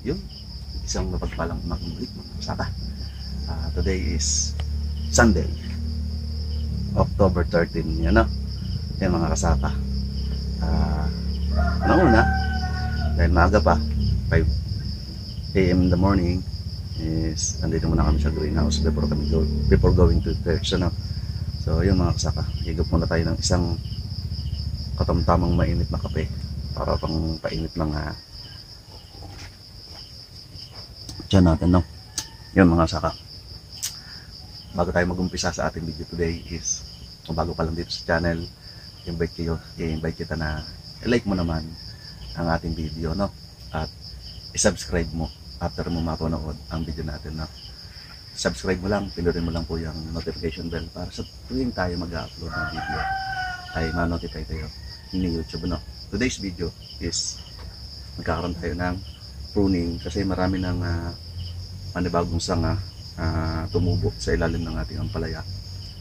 yun, isang mapagpalang umagang balik mga kasaka. Today is Sunday, October 13. Yan no? Yan mga kasaka. Nauna, dahil maaga pa, 5 AM in the morning, is nandito muna kami sa greenhouse before going to church. Ano? So yun mga kasaka, higop muna tayo ng isang katamtamang mainit na kape para pang painit ng tiyan natin, no? Yun mga kasaka, bago tayo mag-umpisa sa ating video today is, kung bago pa lang dito sa channel, i-invite kita na i-like mo naman ang ating video, no? At i-subscribe mo after mo mapanood ang video natin, no? Subscribe mo lang, pinurin mo lang po yung notification bell para sa tuwing tayo mag-upload ng video ay ma-notify tayo ni YouTube, no? Today's video is magkakaroon tayo ng pruning kasi marami ng panibagong sanga tumubo sa ilalim ng ating ampalaya.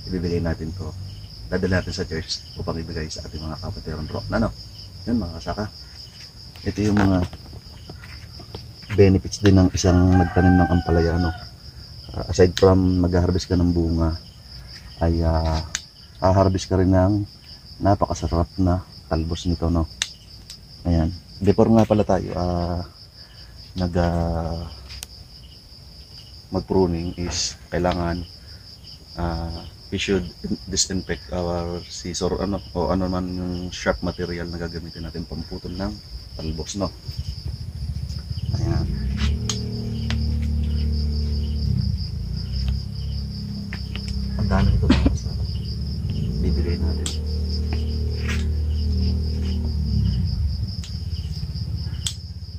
Ibibigay natin to, dadala natin sa church upang ibigay sa ating mga kapatiran bro. Ano? Yun mga kasaka, ito yung mga benefits din ng isang nagtanim ng ampalaya, no? Aside from mag-harvest ka ng bunga, ay harvest ka rin ng napakasarap na talbos nito, no? Ayan, before nga pala tayo mag-pruning is kailangan we should disinfect our scissor o ano man yung sharp material na gagamitin natin pamputol ng talbos, no? Ayan. Ang dami ito mga kasama, bibigay natin.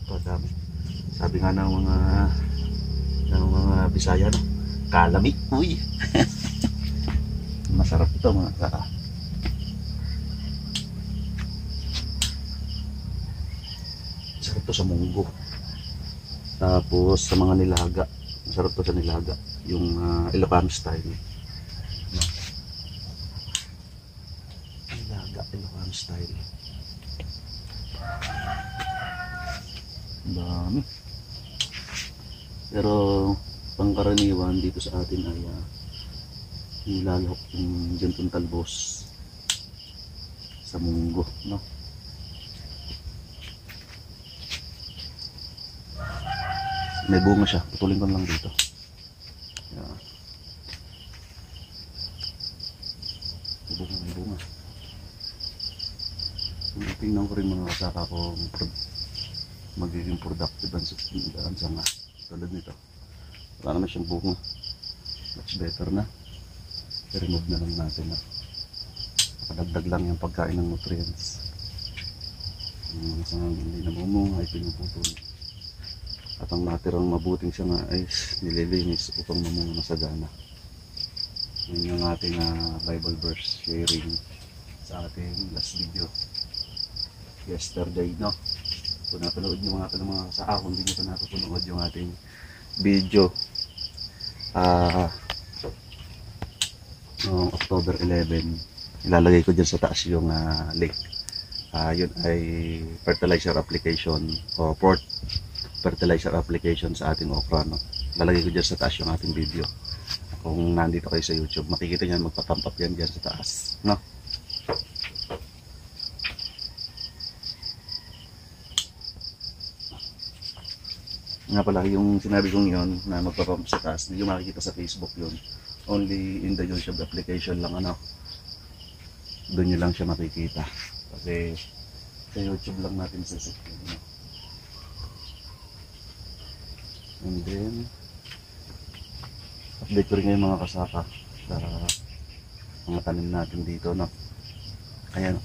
Ito dami, sabi nga ng mga Bisaya, no? Kalami, uy. Masarap ito mga kasama. Masarap ito sa munggo. Tapos sa mga nilaga, masarap ito sa nilaga, yung Ilocano style. Nilaga, Ilocano style. Dami. Pero pangkaraniwan dito sa atin ay nilalahok yung gantong talbos sa munggo, no? May bunga siya, putulin ko lang dito. Yan. May bunga. Tingnan ko rin mga kasaka kung magiging productive ang sanga tulad nito. Wala naman siyang bunga, much better na. I-remove na lang natin, na nakadagdag lang yung pagkain ng nutrients. Yung sangang hindi namumunga ay pinuputol, at ang natirang mabuting sanga ay nililinis upang mamunga na sagana. Yun yung ating Bible verse sharing sa ating last video yesterday, no? Kung napanood nyo mga sa kung hindi nyo pa napanood yung ating video noong October 11, ilalagay ko dyan sa taas yung link. Yun ay fertilizer application o port fertilizer application sa ating okra, no? Lalagay ko dyan sa taas yung ating video. Kung nandito kayo sa YouTube, makikita nyo magpa-pump up yan dyan sa taas, no? Nga pala, yung sinabi kong yun na magpapump sa taas, hindi yung makikita sa Facebook yun. Only in the YouTube application lang, ano? Doon nyo lang siya makikita. Kasi sa YouTube lang natin sasit yun, no? And then update ko rin ngayon mga kasaka sa mga tanim natin dito, no? Ayan,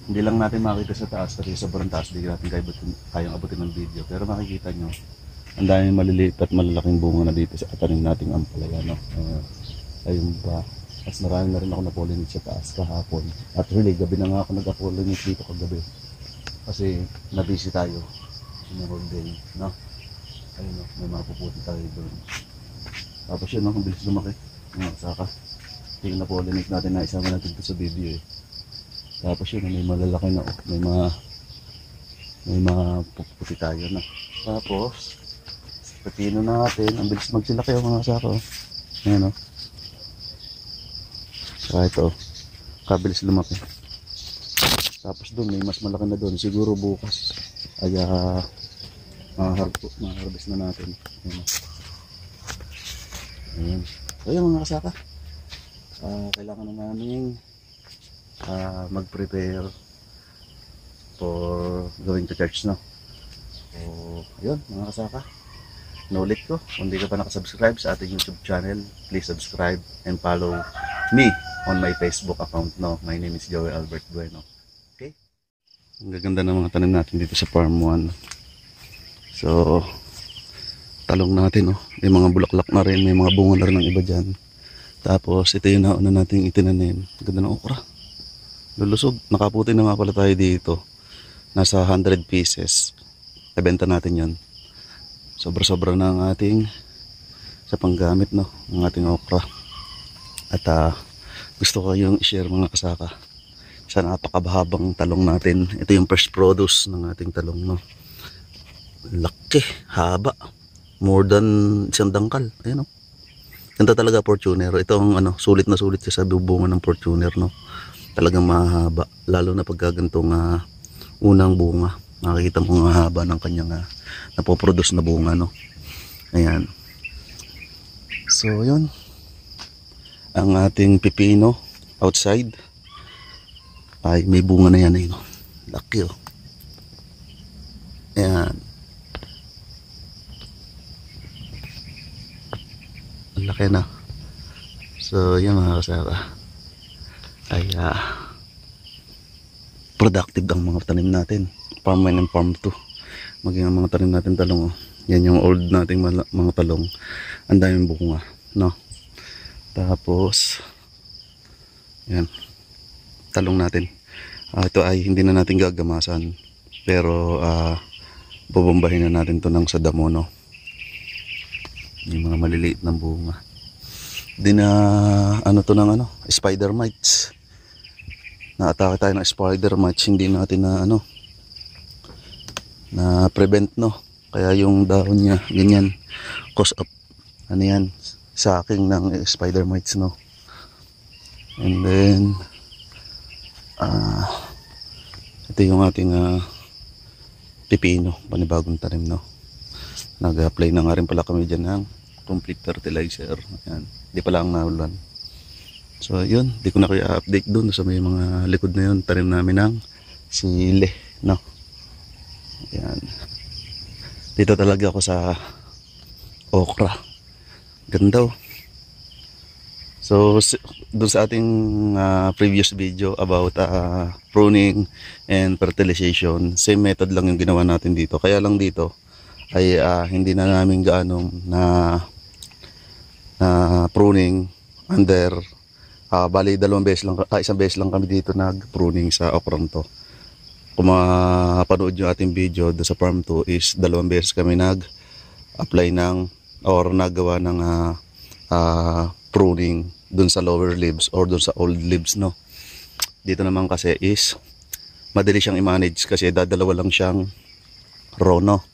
hindi lang natin makita sa taas kasi sobrang taas, hindi natin kayang abutin ng video, pero makikita nyo ang dami maliliit at malalaking bunga na dito sa tanim nating ampalaya, no? Ayun pa, mas marami na rin ako na-pollinate sa taas kahapon, at really gabi na nga ako nag-pollinate dito kagabi kasi na-busy tayo in the whole day, no? Ayun, no? May mapuputi tayo doon. Tapos yun, no? Ang bilis lumaki mga kasaka. Hindi na-pollinate natin na isama natin ito sa video, eh. Tapos yun, may malalaki na, may mga may mga puputi tayo na. Tapos pepino natin, ang bilis magsilaki yung mga sako. Ayan o. Saka ito, kabilis lumaki. Tapos doon, may mas malaki na doon. Siguro bukas ay ma-harvest na natin. Ayan. Ayan. So yun mga kasaka. Kailangan na namin mag-prepare for going to church, no? So, ayun mga kasaka. Nulit ko, kung hindi ka pa nakasubscribe sa ating YouTube channel, please subscribe and follow me on my Facebook account, no? My name is Joey Albert Bueno. Okay? Ang gaganda ng mga tanim natin dito sa Farm 1. So, talong natin, no? May mga bulaklak na rin, may mga bunga na rin ng iba dyan. Tapos, ito yung nauna nating itinanim. Ganda ng okra. Lulusog. Nakaputi na nga pala tayo dito. Nasa 100 pieces. Ibenta natin yan. Sobra-sobra na ang ating sa panggamit, no? Ang ating okra. At gusto ko yung i-share mga kasaka sa napakabahabang talong natin. Ito yung first produce ng ating talong, no? Laki, haba. More than isang dangkal. Ayan, no? Ganda talaga Fortuner. Ito ang sulit na sulit siya sa bunga ng Fortuner, no? Talagang mahaba. Lalo na pagkagantong unang bunga. Makikita mo ang haba ng kanyang napoproduce na bunga, no? Ayan. So, yun. Ang ating pipino outside ay may bunga na yan, no? Laki, oh. Ayan. Laki na. So, yan mga kasaka. Ay, productive ang mga tanim natin. Farm 1 and Farm 2. Maging ang mga tanim natin talong, oh. Yan yung old nating mga talong. Ang daming bunga, no? Tapos, yan. Talong natin. Ito ay hindi na natin gagamasan. Pero, bubombahin na natin to ng sa damo, no? Yung mga maliliit na bunga. Di na, to ng spider mites. Na-atake tayo ng spider mites. Hindi natin na prevent, no? Kaya yung dahon niya, ganyan. Cause of, yan, sacking ng spider mites, no? And then, ito yung ating pipino, panibagong tanim, no? Nag-apply na nga rin pala kami dyan ng complete fertilizer. Ayan. Di pala ang naulan. So yun, di ko na kayo update dun sa may mga likod na yun. Tanim namin ng sili, no? Ayan. Dito talaga ako sa okra. Ganda, oh. So dun sa ating previous video about pruning and fertilization, same method lang yung ginawa natin dito. Kaya lang dito ay hindi na namin gaanong na pruning under bali isang beses lang kami dito nag-pruning sa okran to. Kung mapanood yung ating video do sa Farm 2 is 2 beses kami nag-apply ng or nagawa ng pruning dun sa lower leaves or dun sa old leaves, no? Dito naman kasi is madali siyang i-manage kasi dadalawa lang siyang row, no?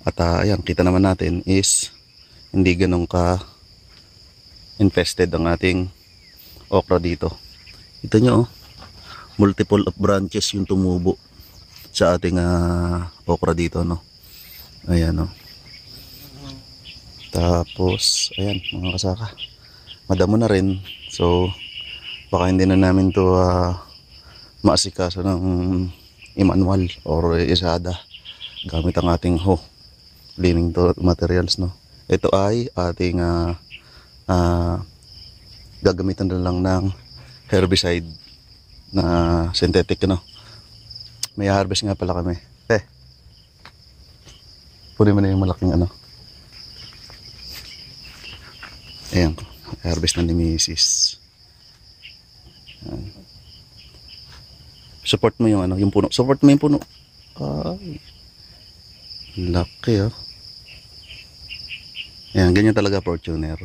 At ayan, kita naman natin is hindi ganun ka infested ang ating okra dito. Ito nyo, oh, multiple of branches yung tumubo sa ating okra dito, no? Ayan, oh. Tapos ayan mga kasaka, madamo na rin. So baka hindi na namin to maasikaso ng i-manual or isada gamit ang ating cleaning to materials, no? Ito ay ating gagamitan na lang ng herbicide na synthetic, no? May harvest nga pala kami. Punin mo na yung malaking ayan, harvest na ni Mrs. Ayan. Support mo yung yung puno. Support mo yung puno. Ay, laki, oh. Ayan, ganyan talaga Fortuner.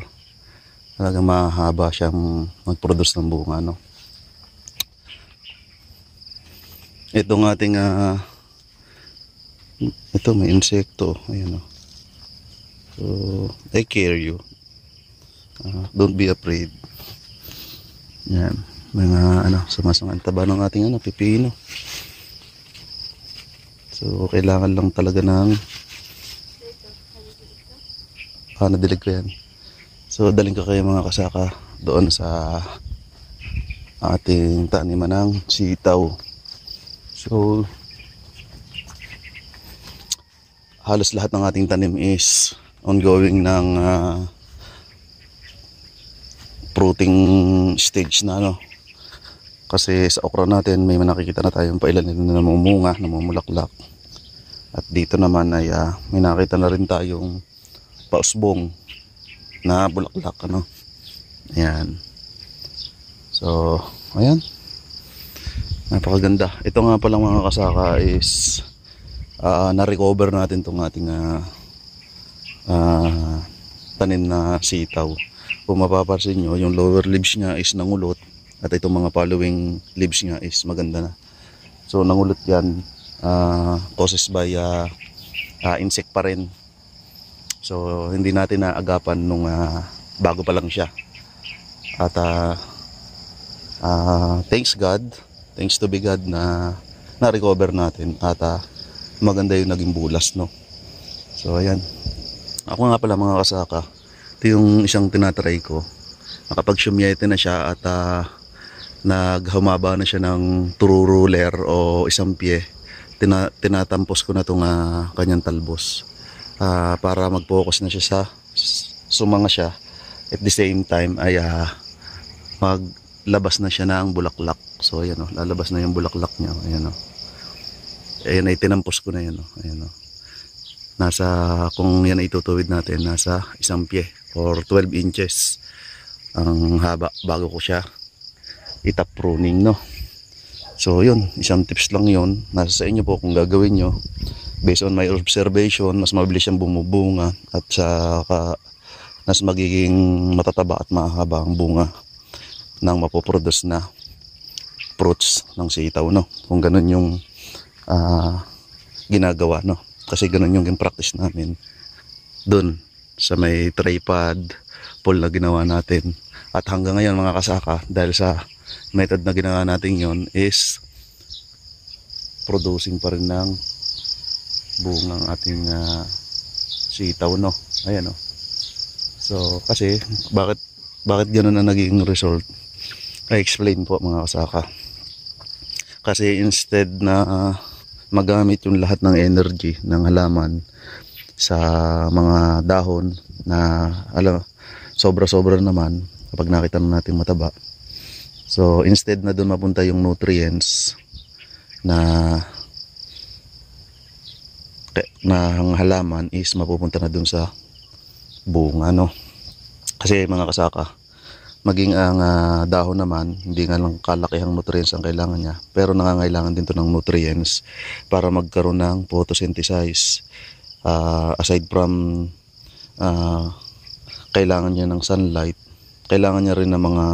Talagang mahaba siyang mag-produce ng bunga, no? Itong ating Ito may insekto. Ayan o. So, I care you. Don't be afraid. Yan. Mga sumasang taba ng ating pipino. So, kailangan lang talaga ng nadilig ko yan. So, daling ko kayo mga kasaka doon sa ating taniman ng sitaw. So, halos lahat ng ating tanim is ongoing ng fruiting stage na kasi sa okra natin may nakikita na tayong pailan na namumunga, namumulaklak. At dito naman ay may nakita na rin tayong pausbong na bulaklak Ayan. So, ayan. Napakaganda. Ito nga palang mga kasaka is na-recover natin tong ating tanim na sitaw. Kung mapapansin nyo, yung lower leaves niya is nangulot at itong mga following leaves niya is maganda na. So nangulot yan causes by insect pa rin. So hindi natin naagapan nung bago pa lang siya. At thanks to be God na na-recover natin at maganda yung naging bulas So ayan. Ako nga pala mga kasaka, ito yung isang tinatry ko. Nakapag-shumyete na siya at naghumaba na siya ng true ruler o isang pie. Tinatampos ko na itong kanyang talbos para mag-focus na siya sa sumanga siya. At the same time ay maglabas na siya ng bulaklak. So ayan lalabas na yung bulaklak niya. Ayan ayan ay tinampos ko na yan ayan nasa, kung yan ay itutuwid natin, nasa isang pie or 12 inches ang haba bago ko siya itap pruning So yun, isang tips lang yun, nasa sa inyo po kung gagawin nyo based on my observation. Mas mabilis siyang bumubunga at saka mas magiging matataba at mahaba ang bunga ng mapoproduce na fruits ng sitaw kung ganun yung ginagawa kasi ganun yung practice namin dun sa may tripod pole na ginawa natin. At hanggang ngayon mga kasaka, dahil sa method na ginawa natin yon is producing pa rin ng bungang ating sitaw ayan So kasi bakit ganun na naging result, I explain po mga kasaka. Kasi instead na magamit yung lahat ng energy ng halaman sa mga dahon na sobra-sobra naman kapag nakita na natin mataba. So instead na doon mapunta yung nutrients na ng halaman is mapupunta na doon sa bunga kasi mga kasaka, maging ang dahon naman, hindi nga lang kalakihang nutrients ang kailangan niya, pero nangangailangan din to ng nutrients para magkaroon ng photosynthesis. Aside from kailangan niya ng sunlight, kailangan niya rin ng mga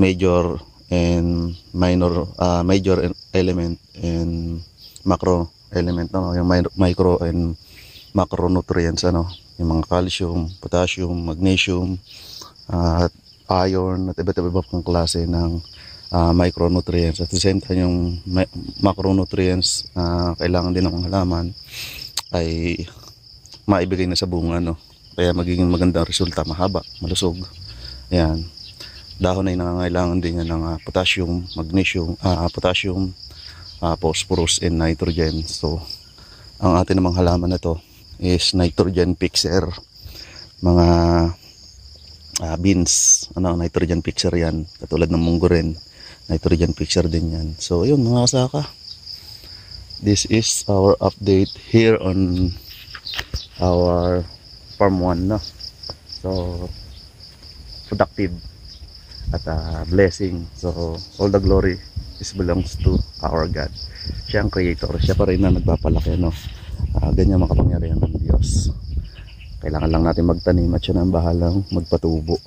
major and minor element and macro element yung micro and macronutrients yung mga calcium, potassium, magnesium, iron at iba't iba pang klase ng micronutrients. At the same time yung macronutrients kailangan din ng halaman ay maibigay na sa bunga kaya magiging magandang resulta, mahaba, malusog. Ayan. Dahon ay nangangailangan din yan ng potassium, magnesium, phosphorus and nitrogen. So ang atin namang halaman na to is nitrogen fixer. Mga beans, nitrogen fixer yan, katulad ng munggo rin, nitrogen fixer din yan. So yun mga kasaka, this is our update here on our farm 1 so productive at blessing. So all the glory is belongs to our God. Siya ang creator, siya pa rin na nagpapalaki ganyan makapangyarihan ng Diyos. Kailangan lang natin magtanim at siya na ang bahalang magpatubo.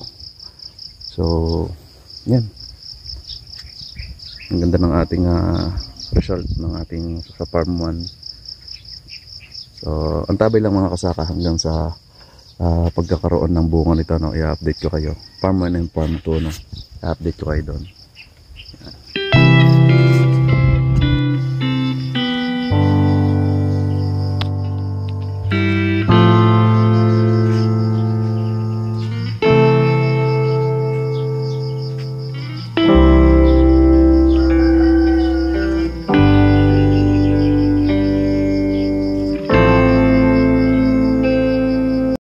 So yan, ang ganda ng ating result ng ating sa farm 1. So, antabay lang mga kasaka hanggang sa pagkakaroon ng bunga nito, no, i-update ko kayo. Farm 1 and Farm 2, no, i-update ko kayo doon.